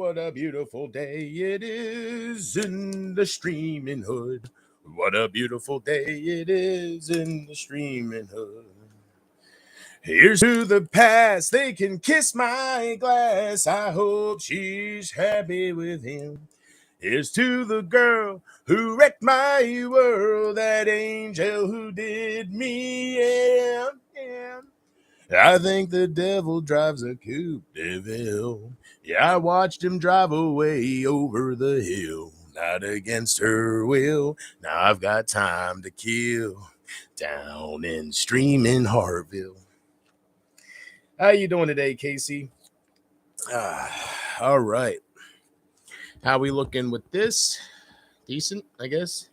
what a beautiful day it is in the streaming hood. What a beautiful day it is in the streaming hood. Here's to the past, they can kiss my glass. I hope she's happy with him. Here's to the girl who wrecked my world, that angel who did me. Yeah, yeah. I think the devil drives a coupe de ville. Yeah, I watched him drive away over the hill, not against her will. Now I've got time to kill down in streaming Harville. How you doing today, Casey? All right. How we looking with this? Decent, I guess.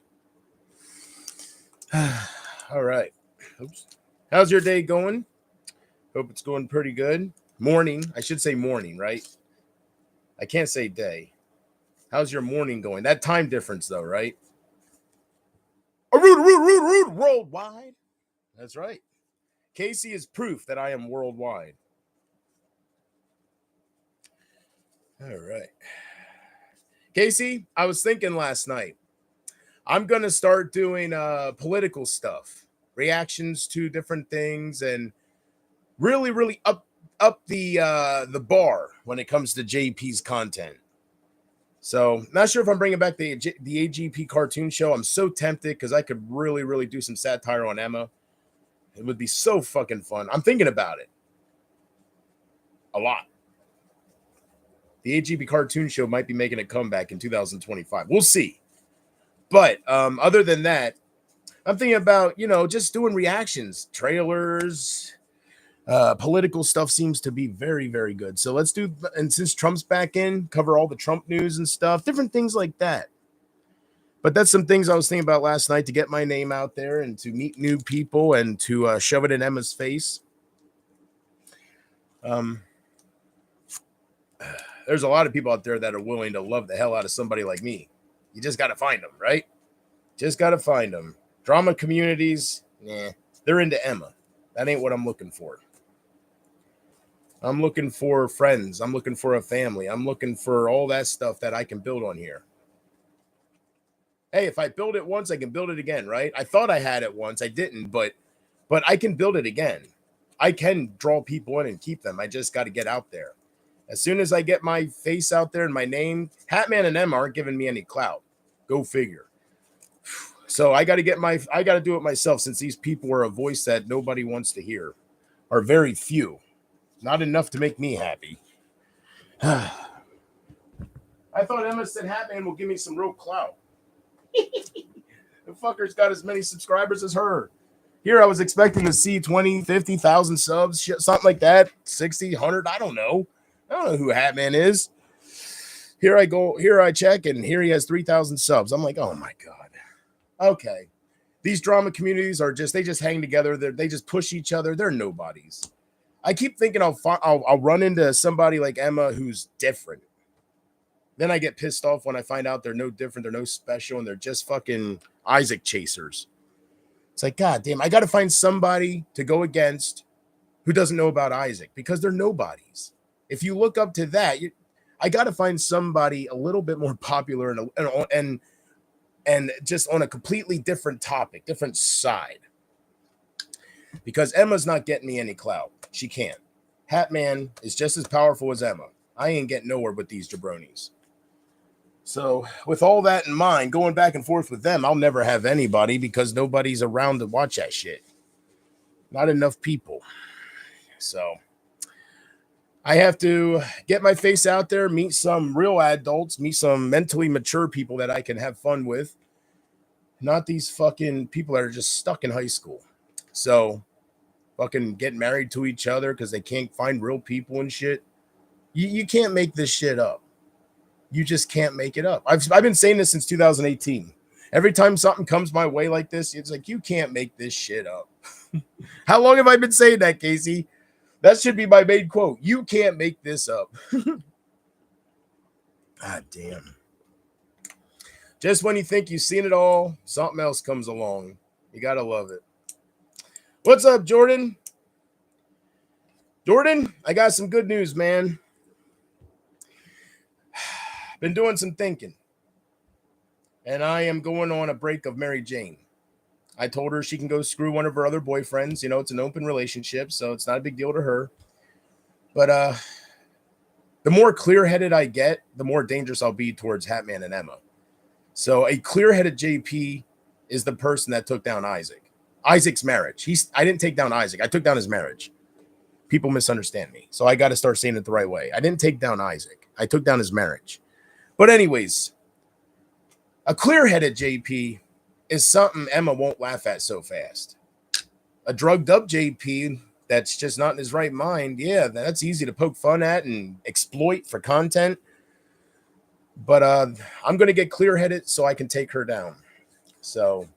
All right. Oops. How's your day going? Hope it's going pretty good. Morning. I should say morning, right? I can't say day. How's your morning going? That time difference, though, right? Worldwide. That's right. Casey is proof that I am worldwide. All right. Casey, I was thinking last night, I'm going to start doing political stuff, reactions to different things, and really up the bar when it comes to JP's content. So, not sure if I'm bringing back the AGP cartoon show. I'm so tempted because I could really do some satire on Emma. It would be so fucking fun. I'm thinking about it a lot. The AGP cartoon show might be making a comeback in 2025. We'll see. But other than that, I'm thinking about, just doing reactions, trailers. Political stuff seems to be very good. So let's do, and since Trump's back in, cover all the Trump news and stuff, different things like that. But that's some things I was thinking about last night to get my name out there and to meet new people and to shove it in Emma's face. There's a lot of people out there that are willing to love the hell out of somebody like me. You just got to find them, right? Just got to find them. Drama communities, they're into Emma. That ain't what I'm looking for. I'm looking for friends. I'm looking for a family. I'm looking for all that stuff that I can build on here. Hey, if I build it once, I can build it again, right? I thought I had it once. I didn't, but I can build it again. I can draw people in and keep them. I just got to get out there. As soon as I get my face out there and my name, Hatman and Emma aren't giving me any clout. Go figure. So I got to do it myself, since these people are a voice that nobody wants to hear, or very few. Not enough to make me happy. I thought Emma said Hatman will give me some real clout. The fucker's got as many subscribers as her. Here I was expecting to see 20, 50,000 subs, something like that, 60, 100, I don't know who Hatman is. Here I go, here I check, and here he has 3,000 subs. I'm like, oh my God. Okay. These drama communities they just hang together. They just push each other. They're nobodies. I keep thinking I'll run into somebody like Emma who's different. Then I get pissed off when I find out they're no different, they're no special, and they're just fucking Isaac chasers. It's like, God damn, I got to find somebody to go against who doesn't know about Isaac, because they're nobodies. If you look up to that, I got to find somebody a little bit more popular and just on a completely different topic, different side. Because Emma's not getting me any clout. She can't. Hatman is just as powerful as Emma. I ain't getting nowhere with these jabronis. So with all that in mind, going back and forth with them, I'll never have anybody because nobody's around to watch that shit. Not enough people. So I have to get my face out there, meet some real adults, meet some mentally mature people that I can have fun with. Not these fucking people that are just stuck in high school. So fucking get married to each other because they can't find real people and shit. You can't make this shit up. You just can't make it up. I've been saying this since 2018. Every time something comes my way like this, it's like, you can't make this shit up. How long have I been saying that, Casey? That should be my main quote. You can't make this up. God damn. Just when you think you've seen it all, something else comes along. You gotta love it. What's up, Jordan? Jordan, I got some good news, man. Been doing some thinking. And I am going on a break of Mary Jane. I told her she can go screw one of her other boyfriends. You know, it's an open relationship, so it's not a big deal to her. But the more clear-headed I get, the more dangerous I'll be towards Hatman and Emma. So a clear-headed JP is the person that took down Isaac. Isaac's marriage. I didn't take down Isaac. I took down his marriage. People misunderstand me. So I got to start saying it the right way. I didn't take down Isaac. I took down his marriage. But anyways, a clear-headed JP is something Emma won't laugh at so fast. A drugged up JP that's just not in his right mind, yeah, that's easy to poke fun at and exploit for content. But I'm going to get clear-headed so I can take her down. So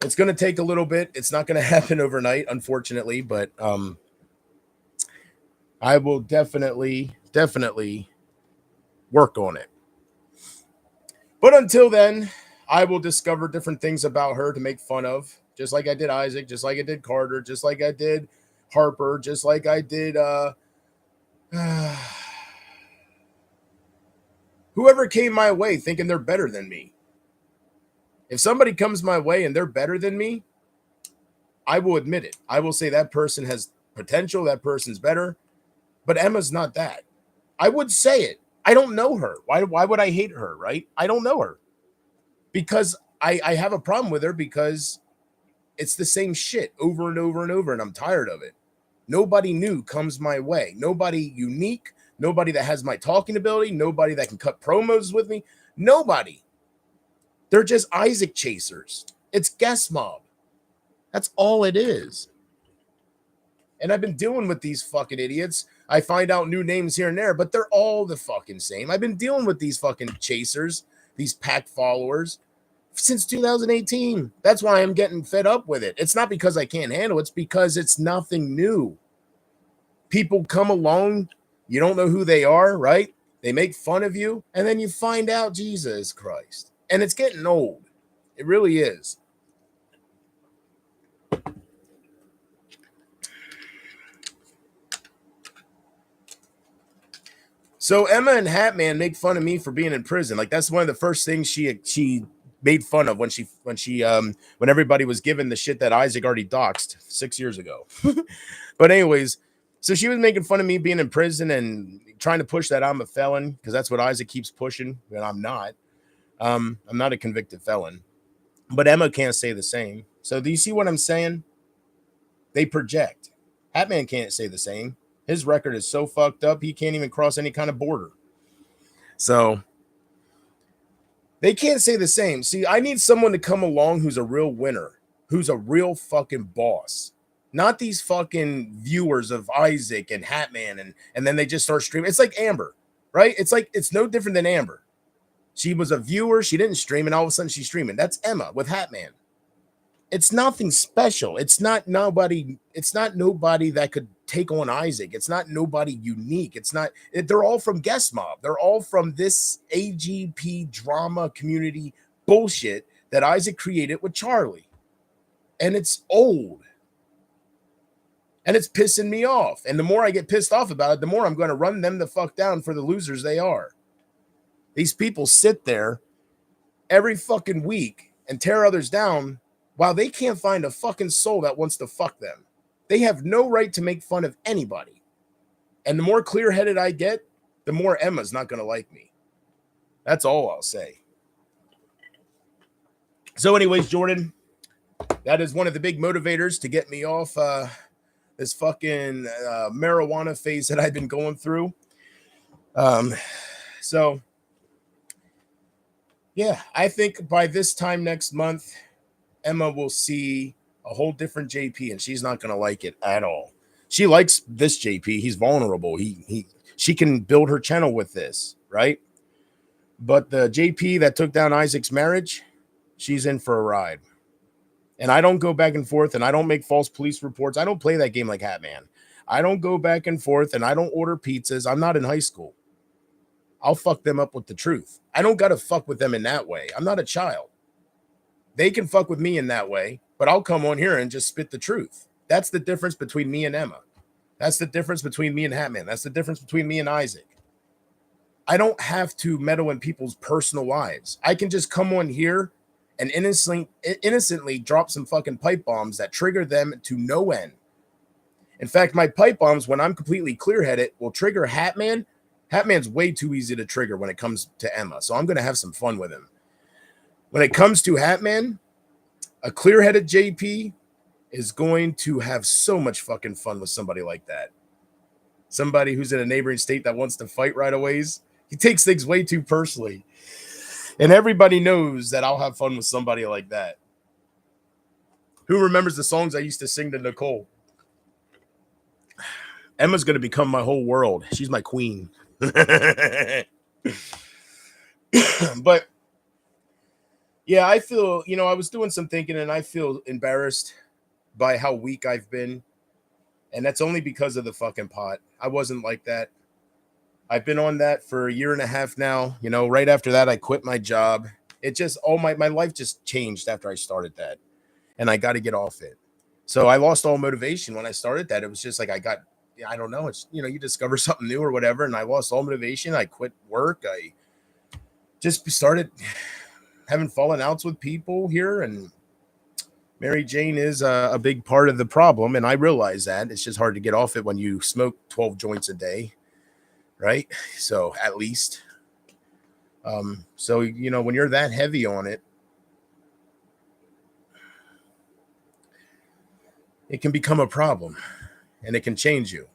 it's going to take a little bit. It's not going to happen overnight, unfortunately, but I will definitely work on it. But until then, I will discover different things about her to make fun of, just like I did Isaac, just like I did Carter, just like I did Harper, just like I did whoever came my way thinking they're better than me. If somebody comes my way and they're better than me, I will admit it. I will say that person has potential, that person's better, but Emma's not that. I would say it. I don't know her. Why would I hate her, right? I don't know her. Because I have a problem with her because it's the same shit over and over and over, and I'm tired of it. Nobody new comes my way. Nobody unique. Nobody that has my talking ability. Nobody that can cut promos with me. Nobody. They're just Isaac chasers. It's guest mob. That's all it is. And I've been dealing with these fucking idiots. I find out new names here and there, but they're all the fucking same. I've been dealing with these fucking chasers, these pack followers, since 2018. That's why I'm getting fed up with it. It's not because I can't handle it. It's because it's nothing new. People come along. You don't know who they are, right? They make fun of you. And then you find out, Jesus Christ. And it's getting old. It really is. So Emma and Hatman make fun of me for being in prison. Like that's one of the first things she made fun of when everybody was given the shit that Isaac already doxed 6 years ago. But anyways, so she was making fun of me being in prison and trying to push that I'm a felon because that's what Isaac keeps pushing, and I'm not. I'm not a convicted felon. But Emma can't say the same. So do you see what I'm saying? They project. Hatman can't say the same. His record is so fucked up, he can't even cross any kind of border. So they can't say the same. See, I need someone to come along who's a real winner, who's a real fucking boss. Not these fucking viewers of Isaac and Hatman, and then they just start streaming. It's like Amber, right? It's no different than Amber. She was a viewer, she didn't stream, and all of a sudden she's streaming. That's Emma with Hatman. It's nothing special. It's not nobody that could take on Isaac. It's not nobody unique. They're all from Guest Mob. They're all from this AGP drama community bullshit that Isaac created with Charlie. And it's old. And it's pissing me off. And the more I get pissed off about it, the more I'm going to run them the fuck down for the losers they are. These people sit there every fucking week and tear others down while they can't find a fucking soul that wants to fuck them. They have no right to make fun of anybody. And the more clear-headed I get, the more Emma's not going to like me. That's all I'll say. So anyways, Jordan, that is one of the big motivators to get me off this fucking marijuana phase that I've been going through. So, yeah, I think by this time next month, Emma will see a whole different JP, and she's not going to like it at all. She likes this JP. He's vulnerable. She can build her channel with this, right? But the JP that took down Isaac's marriage, she's in for a ride. And I don't go back and forth, and I don't make false police reports. I don't play that game like Hatman. I don't go back and forth, and I don't order pizzas. I'm not in high school. I'll fuck them up with the truth. I don't got to fuck with them in that way. I'm not a child. They can fuck with me in that way, but I'll come on here and just spit the truth. That's the difference between me and Emma. That's the difference between me and Hatman. That's the difference between me and Isaac. I don't have to meddle in people's personal lives. I can just come on here and innocently drop some fucking pipe bombs that trigger them to no end. In fact, my pipe bombs, when I'm completely clear-headed, will trigger Hatman. Hatman's way too easy to trigger when it comes to Emma, so I'm going to have some fun with him. When it comes to Hatman, a clear-headed JP is going to have so much fucking fun with somebody like that. Somebody who's in a neighboring state that wants to fight right away. He takes things way too personally. And everybody knows that I'll have fun with somebody like that. Who remembers the songs I used to sing to Nicole? Emma's going to become my whole world. She's my queen. But yeah, I feel, I was doing some thinking and I feel embarrassed by how weak I've been. And that's only because of the fucking pot. I wasn't like that. I've been on that for a year and a half now. Right after that, I quit my job. It just, my life just changed after I started that. And I got to get off it. So I lost all motivation when I started that. It was just like I don't know. It's, you discover something new or whatever. And I lost all motivation. I quit work. I just started having fallen outs with people here. And Mary Jane is a big part of the problem. And I realize that. It's just hard to get off it when you smoke 12 joints a day. Right? So at least. So, when you're that heavy on it, it can become a problem and it can change you.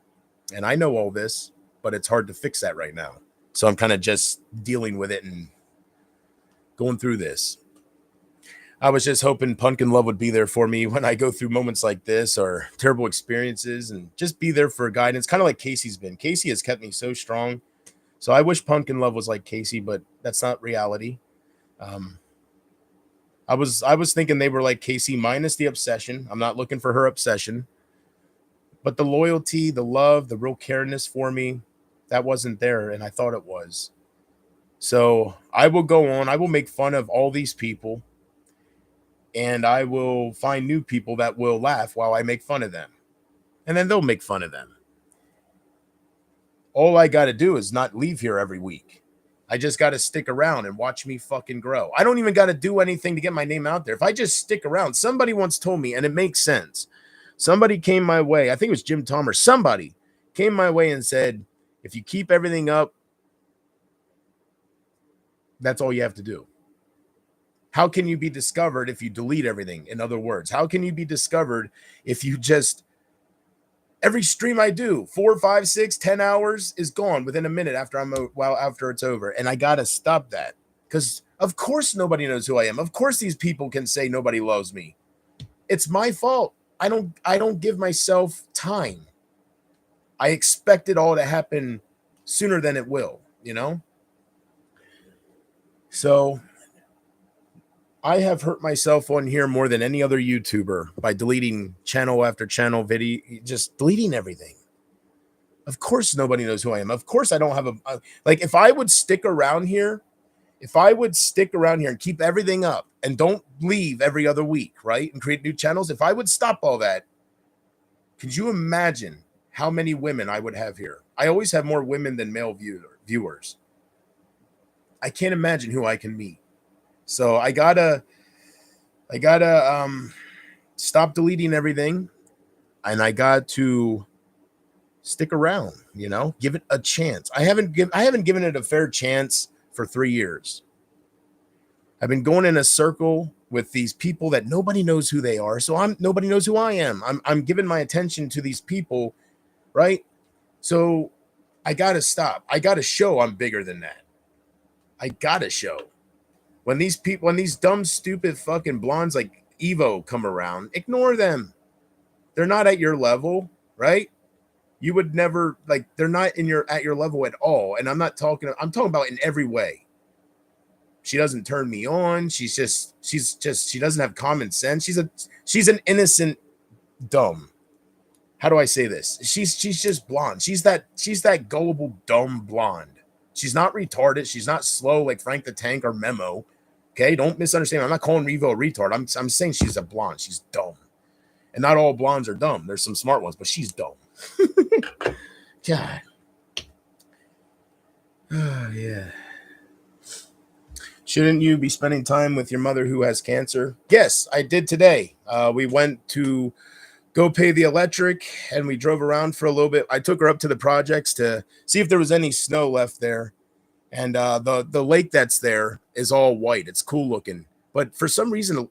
And I know all this, but it's hard to fix that right now. So I'm kind of just dealing with it and going through this. I was just hoping Pumpkin Love would be there for me when I go through moments like this or terrible experiences and just be there for guidance, kind of like Casey's been. Casey has kept me so strong. So I wish Pumpkin Love was like Casey, but that's not reality. I was thinking they were like Casey minus the obsession. I'm not looking for her obsession. But the loyalty, the love, the real careness for me, that wasn't there, and I thought it was. So I will go on. I will make fun of all these people, and I will find new people that will laugh while I make fun of them. And then they'll make fun of them. All I got to do is not leave here every week. I just got to stick around and watch me fucking grow. I don't even got to do anything to get my name out there. If I just stick around, somebody once told me, and it makes sense. Somebody came my way. I think it was Jim Tom or somebody came my way and said, if you keep everything up, that's all you have to do. How can you be discovered if you delete everything? In other words, how can you be discovered if you just, every stream I do, 4, 5, 6, 10 hours is gone within a minute after it's over. And I got to stop that because of course nobody knows who I am. Of course these people can say nobody loves me. It's my fault. I don't give myself time. I expect it all to happen sooner than it will, So I have hurt myself on here more than any other YouTuber by deleting channel after channel video, just deleting everything. Of course, nobody knows who I am. Of course, I don't have like, if I would stick around here and keep everything up and don't leave every other week, right? And create new channels. If I would stop all that, could you imagine how many women I would have here? I always have more women than male viewers. I can't imagine who I can meet. So I gotta stop deleting everything, and I got to stick around, give it a chance. I haven't given it a fair chance for 3 years. I've been going in a circle with these people that nobody knows who they are. So nobody knows who I am. I'm giving my attention to these people, right? So I gotta stop. I gotta show I'm bigger than that. I gotta show. When these dumb, stupid fucking blondes like Evo come around, ignore them. They're not at your level, right? You would never, they're not at your level at all. And I'm talking about in every way. She doesn't turn me on. She doesn't have common sense. She's an innocent dumb. How do I say this? She's just blonde. She's that gullible, dumb blonde. She's not retarded. She's not slow like Frank the Tank or Memo. Okay, don't misunderstand me. I'm not calling Revo a retard. I'm saying she's a blonde. She's dumb. And not all blondes are dumb. There's some smart ones, but she's dumb. God. yeah. Shouldn't you be spending time with your mother who has cancer? Yes, I did today. We went to go pay the electric and we drove around for a little bit. I took her up to the projects to see if there was any snow left there. And the lake that's there is all white. It's cool looking. But for some reason,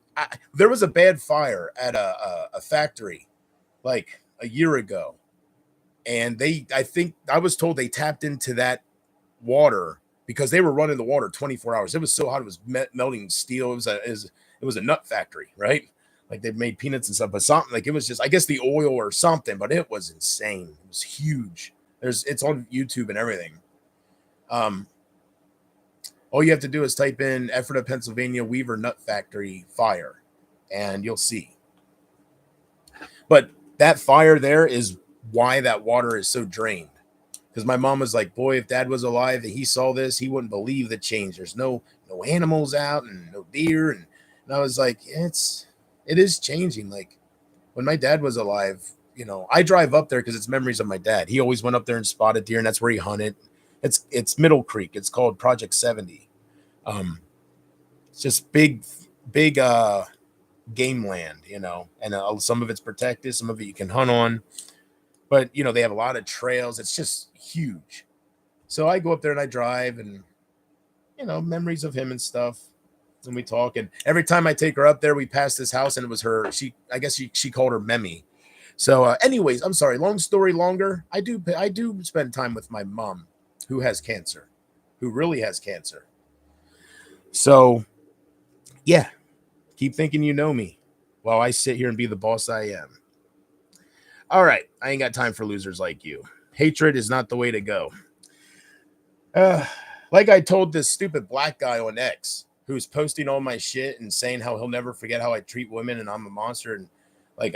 there was a bad fire at a factory like a year ago. And I think I was told they tapped into that water because they were running the water 24 hours. It was so hot, it was melting steel. It was a nut factory, right? Like they made peanuts and stuff, but something like it was just, I guess the oil or something, but it was insane. It was huge. It's on YouTube and everything. Um, all you have to do is type in Ephrata, Pennsylvania Weaver Nut Factory fire, and you'll see. But that fire there is why that water is so drained. Because my mom was like, boy, if dad was alive and he saw this, he wouldn't believe the change. There's no animals out and no deer. And I was like, it is changing. Like when my dad was alive, I drive up there because it's memories of my dad. He always went up there and spotted deer, and that's where he hunted. It's Middle Creek. It's called Project 70. It's just big game land, and some of it's protected, some of it you can hunt on. But they have a lot of trails. It's just huge. So I go up there and I drive, and memories of him and stuff. And we talk. And every time I take her up there, we pass this house, and it was her. I guess she called her Memmy. So, anyways, I'm sorry. Long story longer. I do spend time with my mom, who has cancer, who really has cancer. So, yeah, keep thinking you know me, while I sit here and be the boss I am. All right, I ain't got time for losers like you. Hatred is not the way to go. Like I told this stupid black guy on X who's posting all my shit and saying how he'll never forget how I treat women and I'm a monster and like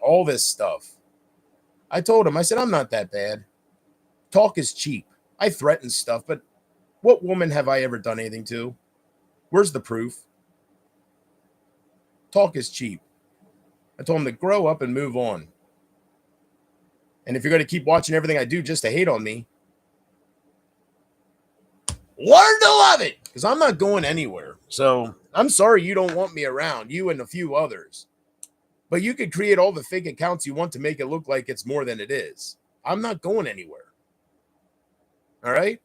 all this stuff. I told him, I said, I'm not that bad. Talk is cheap. I threaten stuff, but what woman have I ever done anything to? Where's the proof? Talk is cheap. I told him to grow up and move on. And if you're going to keep watching everything I do just to hate on me, learn to love it, because I'm not going anywhere. So I'm sorry you don't want me around, you and a few others. But you could create all the fake accounts you want to make it look like it's more than it is. I'm not going anywhere. All right?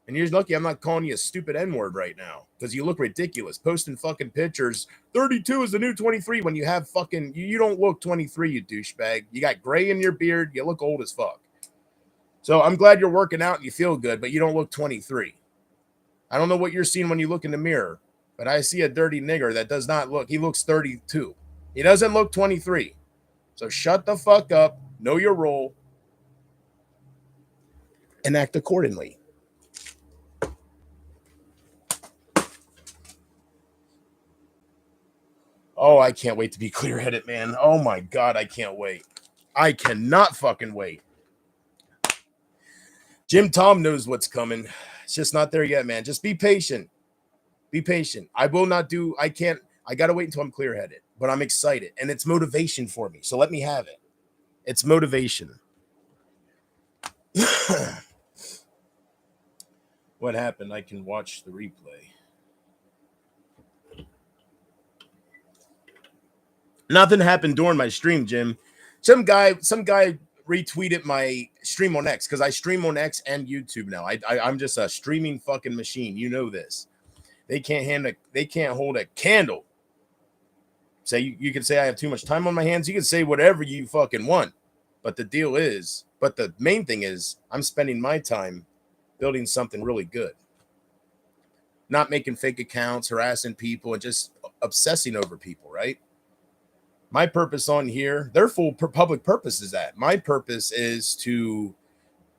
And you're lucky I'm not calling you a stupid N-word right now, because you look ridiculous posting fucking pictures. 32 is the new 23 when you have fucking, you don't look 23, you douchebag. You got gray in your beard. You look old as fuck. So I'm glad you're working out and you feel good, but you don't look 23. I don't know what you're seeing when you look in the mirror, but I see a dirty nigger that does not look, he looks 32. He doesn't look 23. So shut the fuck up, know your role, and act accordingly. Oh, I can't wait to be clear-headed, man. Oh my God, I can't wait. I cannot fucking wait. Jim Tom knows what's coming. It's just not there yet, man. Just be patient. Be patient. I got to wait until I'm clear-headed, but I'm excited, and it's motivation for me. So let me have it. It's motivation. What happened? I can watch the replay. Nothing happened during my stream, Jim. Some guy retweeted my stream on X, because I stream on X and YouTube now. I'm just a streaming fucking machine. You know this. They can't hold a candle. Say you can say I have too much time on my hands. You can say whatever you fucking want. But the main thing is I'm spending my time building something really good. Not making fake accounts, harassing people, and just obsessing over people, right? My purpose on here, their full public purpose is that. My purpose is to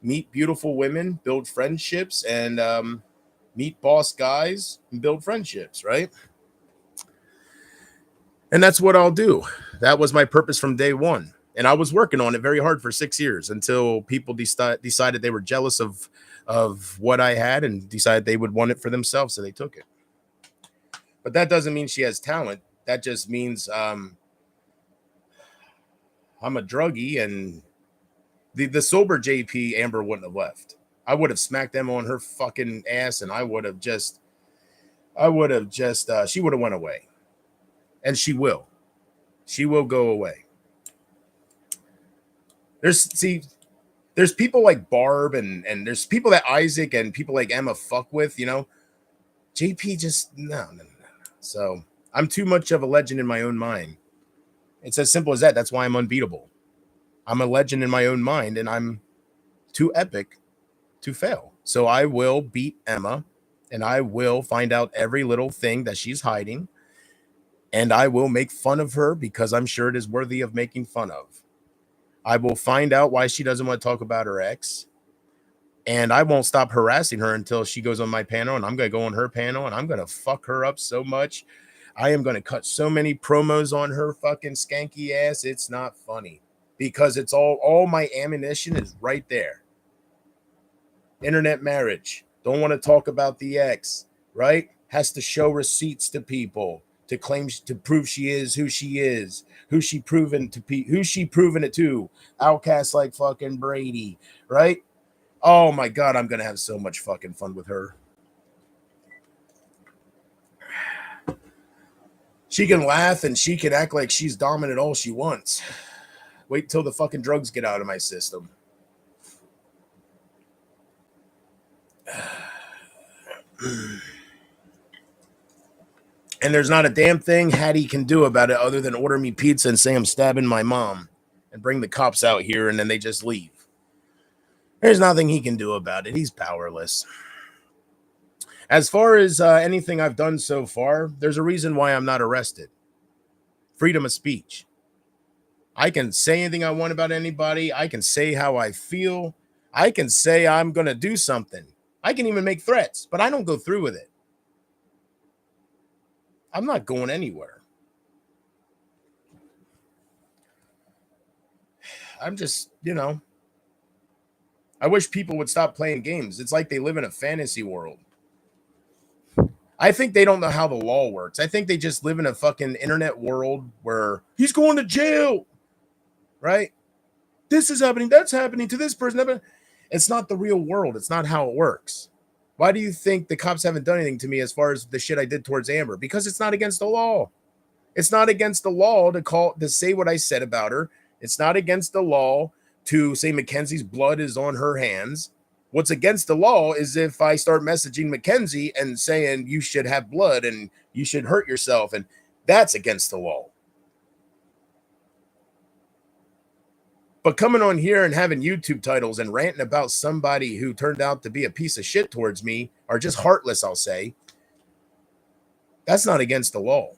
meet beautiful women, build friendships, and meet boss guys and build friendships, right? And that's what I'll do. That was my purpose from day one. And I was working on it very hard for 6 years until people decided they were jealous of what I had and decided they would want it for themselves, so they took it. But that doesn't mean she has talent. That just means I'm a druggie, and the sober JP Amber wouldn't have left. I would have smacked Emma on her fucking ass, and she would have went away, and she will. She will go away. There's people like Barb and there's people that Isaac and people like Emma fuck with, you know. JP just no. So I'm too much of a legend in my own mind. It's as simple as that. That's why I'm unbeatable. I'm a legend in my own mind, and I'm too epic to fail. So I will beat Emma, and I will find out every little thing that she's hiding, and I will make fun of her because I'm sure it is worthy of making fun of. I will find out why she doesn't want to talk about her ex, and I won't stop harassing her until she goes on my panel, and I'm going to go on her panel, and I'm going to fuck her up so much. I am going to cut so many promos on her fucking skanky ass. It's not funny because it's all my ammunition is right there. Internet marriage. Don't want to talk about the ex, right? Has to show receipts to people to claim to prove she is, who she proven it to. Outcast like fucking Brady, right? Oh my god, I'm gonna have so much fucking fun with her. She can laugh and she can act like she's dominant all she wants. Wait till the fucking drugs get out of my system. And there's not a damn thing Hattie can do about it other than order me pizza and say I'm stabbing my mom and bring the cops out here and then they just leave. There's nothing he can do about it. He's powerless. As far as anything I've done so far, there's a reason why I'm not arrested. Freedom of speech. I can say anything I want about anybody. I can say how I feel. I can say I'm going to do something. I can even make threats, but I don't go through with it. I'm not going anywhere. I'm just, I wish people would stop playing games. It's like they live in a fantasy world. I think they don't know how the law works. I think they just live in a fucking internet world where he's going to jail, right? This is happening. That's happening to this person. It's not the real world. It's not how it works. Why do you think the cops haven't done anything to me as far as the shit I did towards Amber? Because it's not against the law. It's not against the law to say what I said about her. It's not against the law to say Mackenzie's blood is on her hands. What's against the law is if I start messaging Mackenzie and saying you should have blood and you should hurt yourself, and that's against the law. But coming on here and having YouTube titles and ranting about somebody who turned out to be a piece of shit towards me, or just heartless, I'll say, that's not against the law.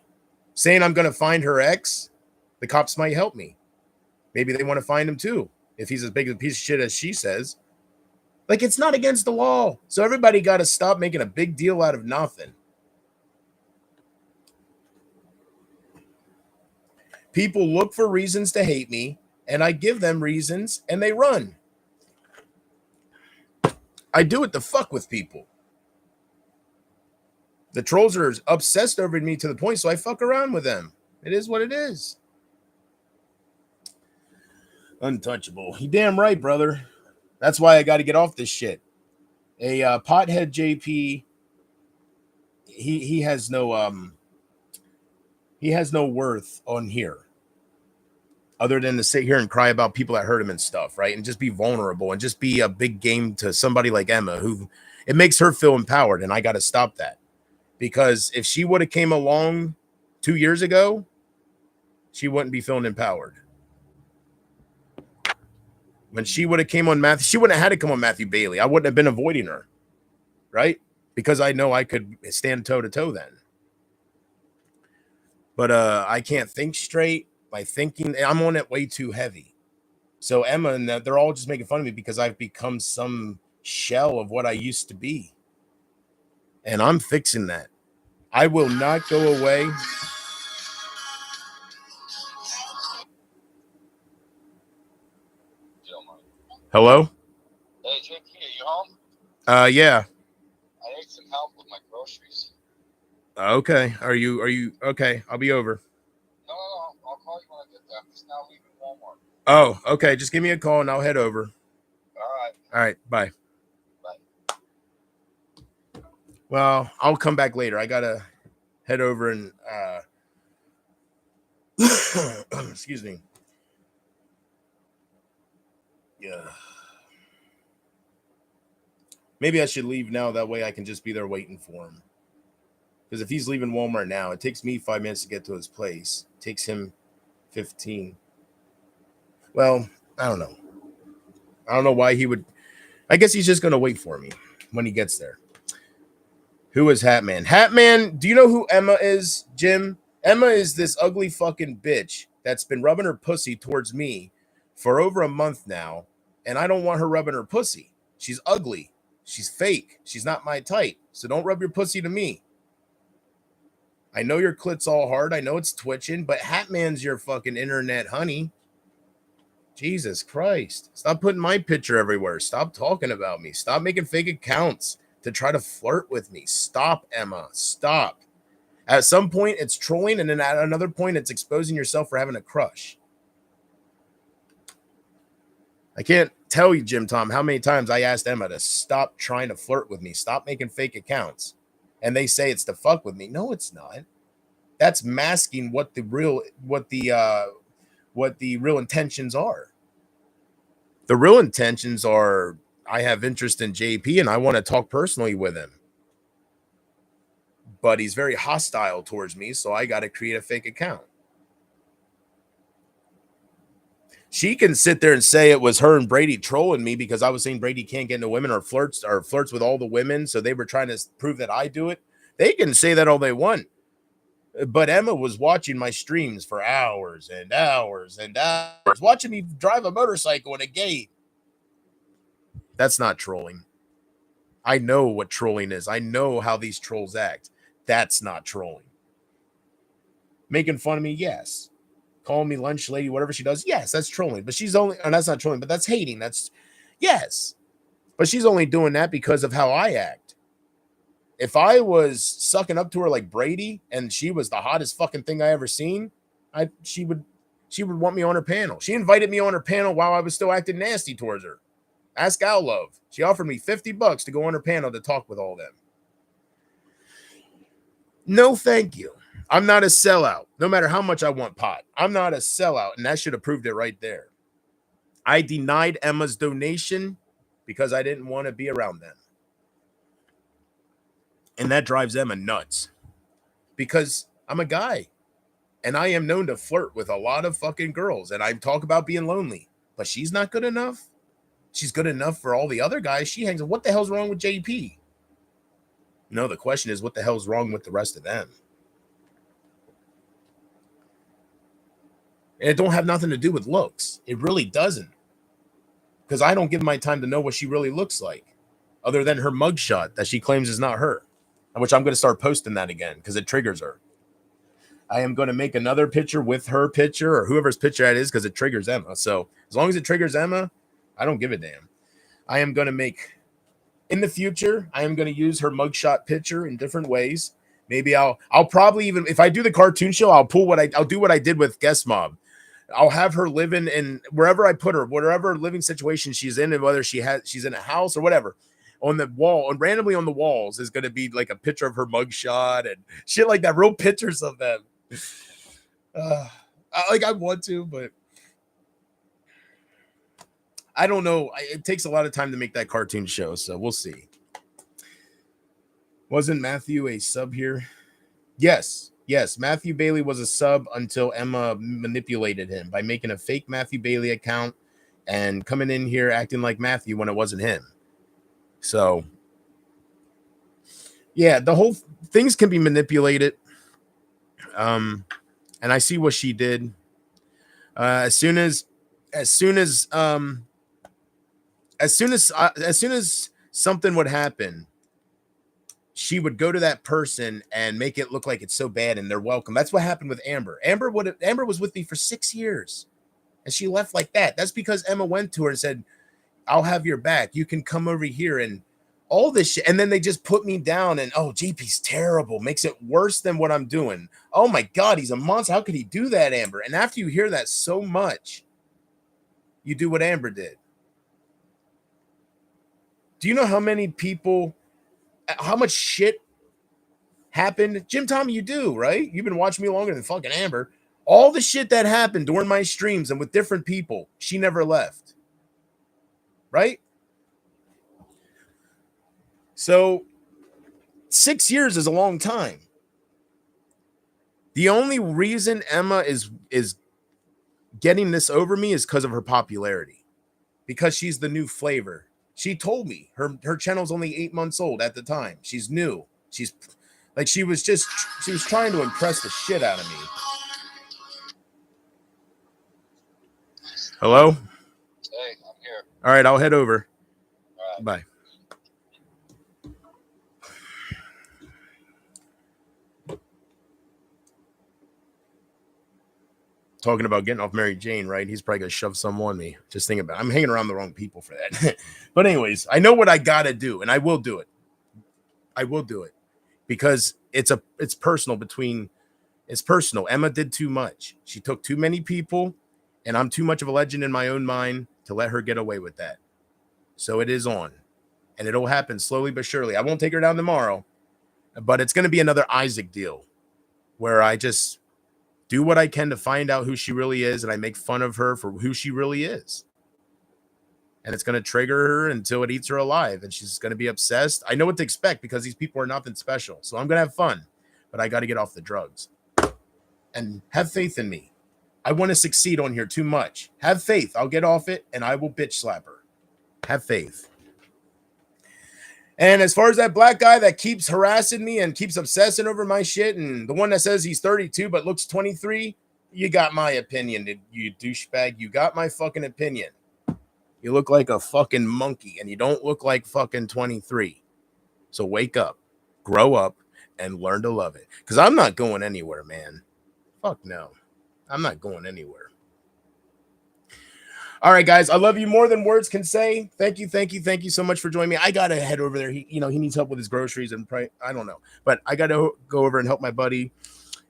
Saying I'm going to find her ex, the cops might help me. Maybe they want to find him too, if he's as big a piece of shit as she says. Like, it's not against the law. So everybody got to stop making a big deal out of nothing. People look for reasons to hate me, and I give them reasons, and they run. I do it to fuck with people. The trolls are obsessed over me to the point, so I fuck around with them. It is what it is. Untouchable. You damn right, brother. That's why I got to get off this shit. A pothead JP, he has no worth on here, other than to sit here and cry about people that hurt him and stuff, right? And just be vulnerable and just be a big game to somebody like Emma, who it makes her feel empowered, and I got to stop that. Because if she would have came along 2 years ago, she wouldn't be feeling empowered. When she would have came on Matthew, she wouldn't have had to come on Matthew Bailey. I wouldn't have been avoiding her, right? Because I know I could stand toe to toe then. But I can't think straight by thinking. I'm on it way too heavy. So Emma and they're all just making fun of me because I've become some shell of what I used to be. And I'm fixing that. I will not go away. Hello? Hey, JP, are you home? Yeah. I need some help with my groceries. Okay. Are you okay? I'll be over. No. I'll call you when I get there. I'm just now leaving Walmart. Oh, okay. Just give me a call and I'll head over. All right. All right. Bye. Well, I'll come back later. I gotta head over and excuse me. Yeah. Maybe I should leave now. That way I can just be there waiting for him. Because if he's leaving Walmart now, it takes me 5 minutes to get to his place. It takes him 15. Well, I don't know. I don't know why he would. I guess he's just going to wait for me when he gets there. Who is Hatman? Hatman, do you know who Emma is, Jim? Emma is this ugly fucking bitch that's been rubbing her pussy towards me for over a month now, and I don't want her rubbing her pussy. She's ugly. She's fake. She's not my type. So don't rub your pussy to me. I know your clit's all hard. I know it's twitching, but Hatman's your fucking internet honey. Jesus Christ. Stop putting my picture everywhere. Stop talking about me. Stop making fake accounts to try to flirt with me. Stop, Emma. Stop. At some point, it's trolling, and then at another point, it's exposing yourself for having a crush. I can't tell you, Jim Tom, how many times I asked Emma to stop trying to flirt with me. Stop making fake accounts. And they say it's to fuck with me. No, it's not. That's masking what the real intentions are. The real intentions are I have interest in JP and I want to talk personally with him. But he's very hostile towards me, so I got to create a fake account. She can sit there and say it was her and Brady trolling me because I was saying Brady can't get into women or flirts with all the women, so they were trying to prove that I do it. They can say that all they want. But Emma was watching my streams for hours and hours and hours, watching me drive a motorcycle in a gate. That's not trolling. I know what trolling is. I know how these trolls act. That's not trolling. Making fun of me, yes. Calling me lunch lady, whatever she does, yes, that's trolling. But she's only, and that's not trolling, but that's hating. That's, yes. But she's only doing that because of how I act. If I was sucking up to her like Brady and she was the hottest fucking thing I ever seen, she would want me on her panel. She invited me on her panel while I was still acting nasty towards her. Ask Al Love. She offered me $50 to go on her panel to talk with all them. No, thank you. I'm not a sellout. No matter how much I want pot, I'm not a sellout, and that should have proved it right there. I denied Emma's donation because I didn't want to be around them. And that drives Emma nuts because I'm a guy and I am known to flirt with a lot of fucking girls. And I talk about being lonely, but she's not good enough. She's good enough for all the other guys. She hangs. What the hell's wrong with JP? No, the question is, what the hell's wrong with the rest of them? And it don't have nothing to do with looks. It really doesn't. Because I don't give my time to know what she really looks like, other than her mugshot that she claims is not her. Which I'm going to start posting that again because it triggers her. I am going to make another picture with her picture or whoever's picture that is because it triggers Emma. So as long as it triggers Emma, I don't give a damn. I am going to make, in the future, I am going to use her mugshot picture in different ways. Maybe I'll probably even, if I do the cartoon show, I'll do what I did with Guest Mob. I'll have her living in wherever I put her, whatever living situation she's in, and whether she's in a house or whatever. On the wall, and randomly on the walls is going to be like a picture of her mugshot and shit like that. Real pictures of them. I want to, but I don't know. It takes a lot of time to make that cartoon show, so we'll see. Wasn't Matthew a sub here? Yes. Matthew Bailey was a sub until Emma manipulated him by making a fake Matthew Bailey account and coming in here acting like Matthew when it wasn't him. So, yeah, the whole things can be manipulated. And I see what she did. As soon as something would happen, she would go to that person and make it look like it's so bad and they're welcome. That's what happened with Amber. Amber was with me for 6 years, and she left like that. That's because Emma went to her and said, I'll have your back. You can come over here and all this shit. And then they just put me down and, oh, JP's terrible. Makes it worse than what I'm doing. Oh my God, he's a monster. How could he do that, Amber? And after you hear that so much, you do what Amber did. Do you know how many people how much shit happened. Jim Tommy, you do, right? You've been watching me longer than fucking Amber. All the shit that happened during my streams and with different people, she never left. Right? So 6 years is a long time. The only reason Emma is getting this over me is because of her popularity. Because she's the new flavor. She told me her channel's only 8 months old at the time. She's new. She's like she was trying to impress the shit out of me. Hello? Hey, I'm here. All right, I'll head over. All right. Bye. Talking about getting off Mary Jane, right? He's probably gonna shove some on me. Just thinking about it. I'm hanging around the wrong people for that. But anyways, I know what I gotta do, and I will do it. I will do it because it's personal it's personal. Emma did too much. She took too many people, and I'm too much of a legend in my own mind to let her get away with that. So it is on, and it'll happen slowly but surely. I won't take her down tomorrow, but it's gonna be another Isaac deal where I just do what I can to find out who she really is, and I make fun of her for who she really is. And it's going to trigger her until it eats her alive, and she's going to be obsessed. I know what to expect because these people are nothing special, so I'm going to have fun, but I got to get off the drugs. And have faith in me. I want to succeed on here too much. Have faith. I'll get off it, and I will bitch slap her. Have faith. And as far as that black guy that keeps harassing me and keeps obsessing over my shit, and the one that says he's 32 but looks 23, you got my opinion, you douchebag. You got my fucking opinion. You look like a fucking monkey, and you don't look like fucking 23. So wake up, grow up, and learn to love it. Because I'm not going anywhere, man. Fuck no. I'm not going anywhere. All right, guys, I love you more than words can say. Thank you so much for joining me. I gotta head over there. He needs help with his groceries and I don't know, but I gotta go over and help my buddy,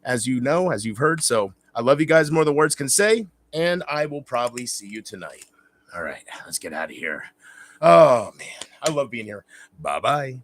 as you know, as you've heard. So I love you guys more than words can say, and I will probably see you tonight. All right, let's get out of here. Oh man, I love being here. Bye bye.